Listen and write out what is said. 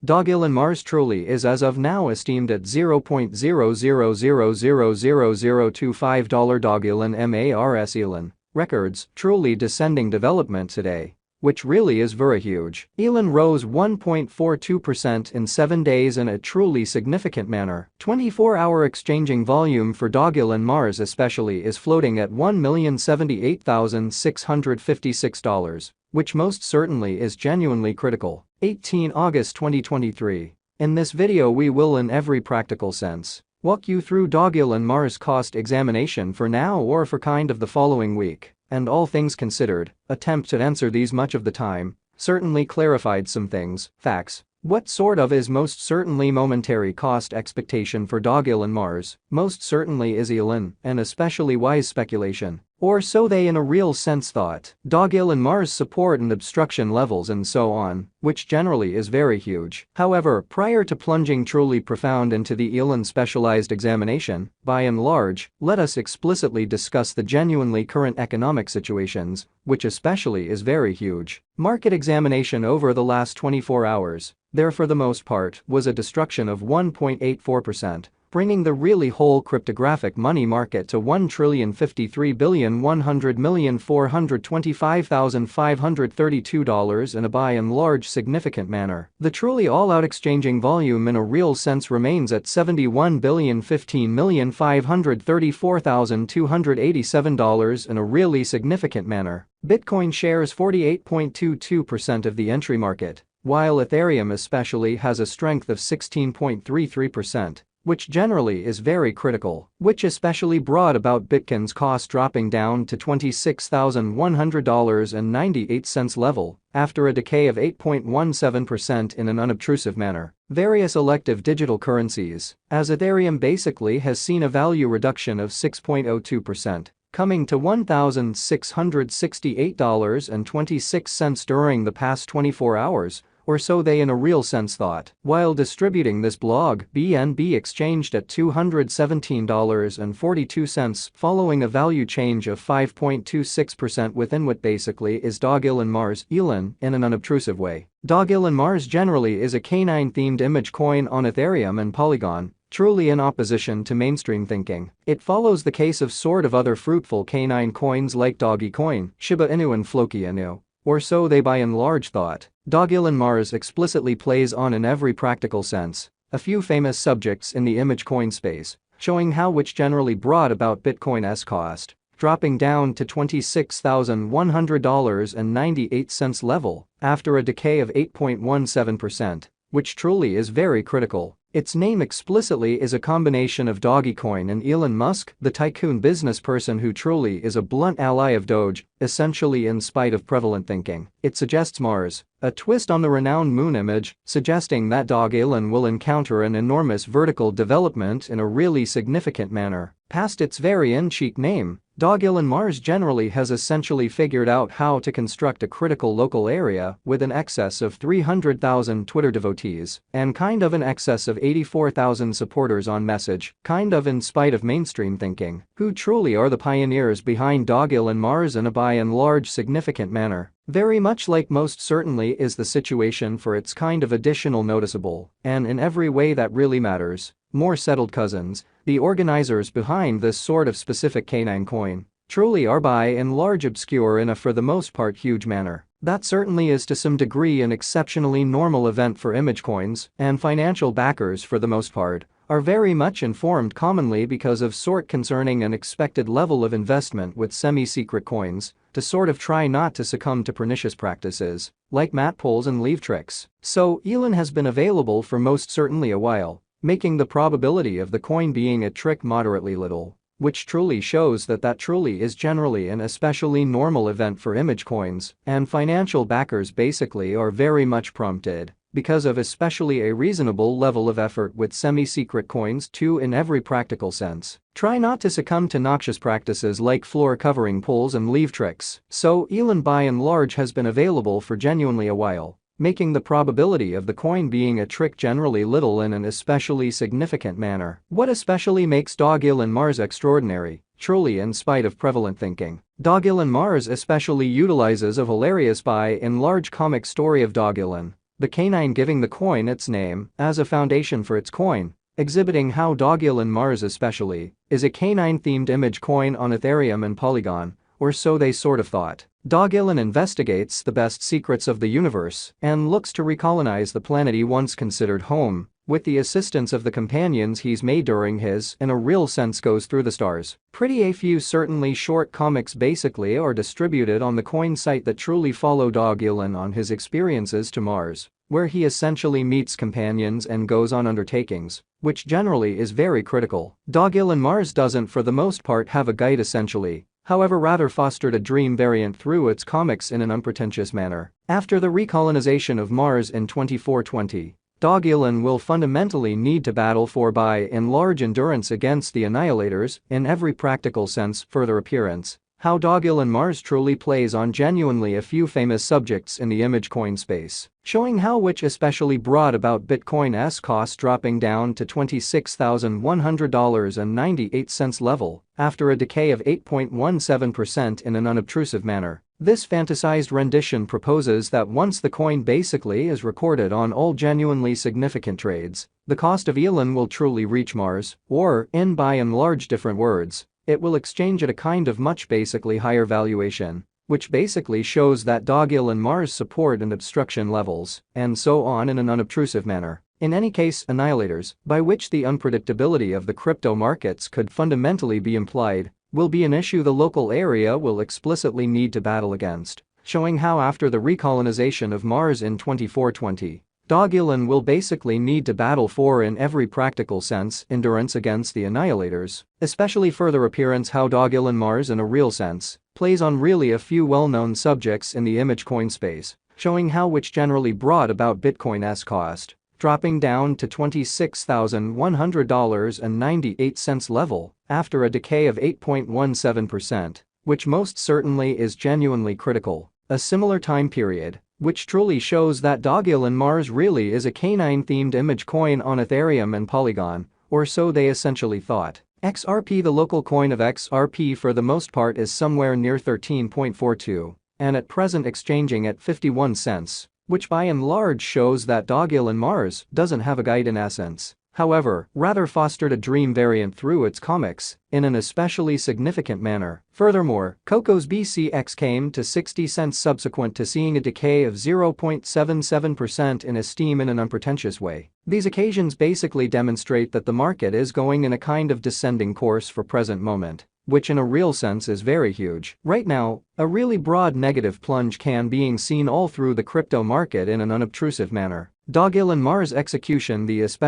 Dogelon Mars truly is as of now esteemed at $0.000000025 Dogelon Mars Elon records truly descending development today, which really is very huge. Elon rose 1.42% in 7 days in a truly significant manner. 24-hour exchanging volume for Dogelon Mars especially is floating at $1,078,656, which most certainly is genuinely critical. 18 August 2023. In this video we will in every practical sense walk you through Dogelon Mars cost examination for now or for kind of the following week, and all things considered, attempt to answer these much of the time, certainly clarified some things, facts. What sort of is most certainly momentary cost expectation for Dogelon Mars, most certainly is Elon, and especially wise speculation. Or so they in a real sense thought. Dogelon Mars support and obstruction levels and so on, which generally is very huge. However, prior to plunging truly profound into the Elon specialized examination, by and large, let us explicitly discuss the genuinely current economic situations, which especially is very huge. Market examination over the last 24 hours, there for the most part, was a destruction of 1.84%. Bringing the really whole cryptographic money market to $1,053,100,425,532 in a by and large significant manner. The truly all-out exchanging volume in a real sense remains at $71,015,534,287 in a really significant manner. Bitcoin shares 48.22% of the entry market, while Ethereum especially has a strength of 16.33%. Which generally is very critical, which especially brought about Bitcoin's cost dropping down to $26,100.98 level after a decay of 8.17% in an unobtrusive manner. Various elective digital currencies, as Ethereum basically has seen a value reduction of 6.02%. Coming to $1,668.26 during the past 24 hours, or so they in a real sense thought. While distributing this blog, BNB exchanged at $217.42 following a value change of 5.26% within what basically is Dogelon Mars Elon in an unobtrusive way. Dogelon Mars generally is a canine-themed image coin on Ethereum and Polygon, truly in opposition to mainstream thinking. It follows the case of sort of other fruitful canine coins like dogecoin, Shiba Inu and Floki Inu. Or so they by and large thought. Dogelon Mars explicitly plays on in every practical sense a few famous subjects in the image coin space, showing how which generally brought about Bitcoin's cost dropping down to $26,100.98 level after a decay of 8.17%, which truly is very critical. Its name explicitly is a combination of Dogecoin and Elon Musk, the tycoon business person who truly is a blunt ally of Doge, essentially in spite of prevalent thinking. It suggests Mars, a twist on the renowned moon image, suggesting that Dogelon will encounter an enormous vertical development in a really significant manner. Past its very in-cheek name, Dogelon Mars generally has essentially figured out how to construct a critical local area with an excess of 300,000 Twitter devotees and kind of an excess of 84,000 supporters on message, kind of in spite of mainstream thinking, who truly are the pioneers behind Dogelon Mars in a by and large significant manner. Very much like most certainly is the situation for its kind of additional noticeable, and in every way that really matters, more settled cousins, the organizers behind this sort of specific canine coin, truly are by and large obscure in a for the most part huge manner. That certainly is to some degree an exceptionally normal event for image coins, and financial backers for the most part are very much informed commonly because of sort concerning an expected level of investment with semi-secret coins to sort of try not to succumb to pernicious practices like mat pulls and leave tricks. So Elon has been available for most certainly a while, making the probability of the coin being a trick moderately little, which truly shows that truly is generally an especially normal event for image coins, and financial backers basically are very much prompted because of especially a reasonable level of effort with semi-secret coins to in every practical sense. Try not to succumb to noxious practices like floor covering pulls and leave tricks. So Elon by and large has been available for genuinely a while, making the probability of the coin being a trick generally little in an especially significant manner. What especially makes Dogelon Mars extraordinary, truly in spite of prevalent thinking. Dogelon Mars especially utilizes a hilarious by and large comic story of Dogelon, the canine giving the coin its name as a foundation for its coin, exhibiting how Dogelon Mars especially is a canine-themed image coin on Ethereum and Polygon, or so they sort of thought. Dogelon investigates the best secrets of the universe and looks to recolonize the planet he once considered home, with the assistance of the companions he's made during his, in a real sense, goes through the stars. Pretty a few certainly short comics basically are distributed on the coin site that truly follow Dogelon on his experiences to Mars, where he essentially meets companions and goes on undertakings, which generally is very critical. Dogelon Mars doesn't for the most part have a guide essentially, however rather fostered a dream variant through its comics in an unpretentious manner. After the recolonization of Mars in 2420, Dogelon will fundamentally need to battle for by and large endurance against the Annihilators in every practical sense. Further appearance, how Dogelon Mars truly plays on genuinely a few famous subjects in the image coin space, showing how which especially brought about Bitcoin's cost dropping down to $26,100.98 level after a decay of 8.17% in an unobtrusive manner. This fantasized rendition proposes that once the coin basically is recorded on all genuinely significant trades, the cost of elon will truly reach Mars, or, in by and large different words, it will exchange at a kind of much basically higher valuation, which basically shows that Dogelon Mars support and obstruction levels, and so on in an unobtrusive manner. In any case, annihilators, by which the unpredictability of the crypto markets could fundamentally be implied, will be an issue the local area will explicitly need to battle against, showing how after the recolonization of Mars in 2420, Dogelon will basically need to battle for in every practical sense endurance against the Annihilators, especially further appearance how Dogelon Mars in a real sense plays on really a few well-known subjects in the image coin space, showing how which generally brought about Bitcoin's cost dropping down to $26,100.98 level after a decay of 8.17%, which most certainly is genuinely critical. A similar time period, which truly shows that Dogelon Mars really is a canine-themed image coin on Ethereum and Polygon, or so they essentially thought. XRP, the local coin of XRP for the most part is somewhere near 13.42, and at present exchanging at 51 cents. Which by and large shows that Dogelon Mars doesn't have a guide in essence, however, rather fostered a dream variant through its comics in an especially significant manner. Furthermore, Coco's BCX came to 60 cents subsequent to seeing a decay of 0.77% in esteem in an unpretentious way. These occasions basically demonstrate that the market is going in a kind of descending course for present moment, which in a real sense is very huge. Right now, a really broad negative plunge can being seen all through the crypto market in an unobtrusive manner. Dogelon Mars execution, the especially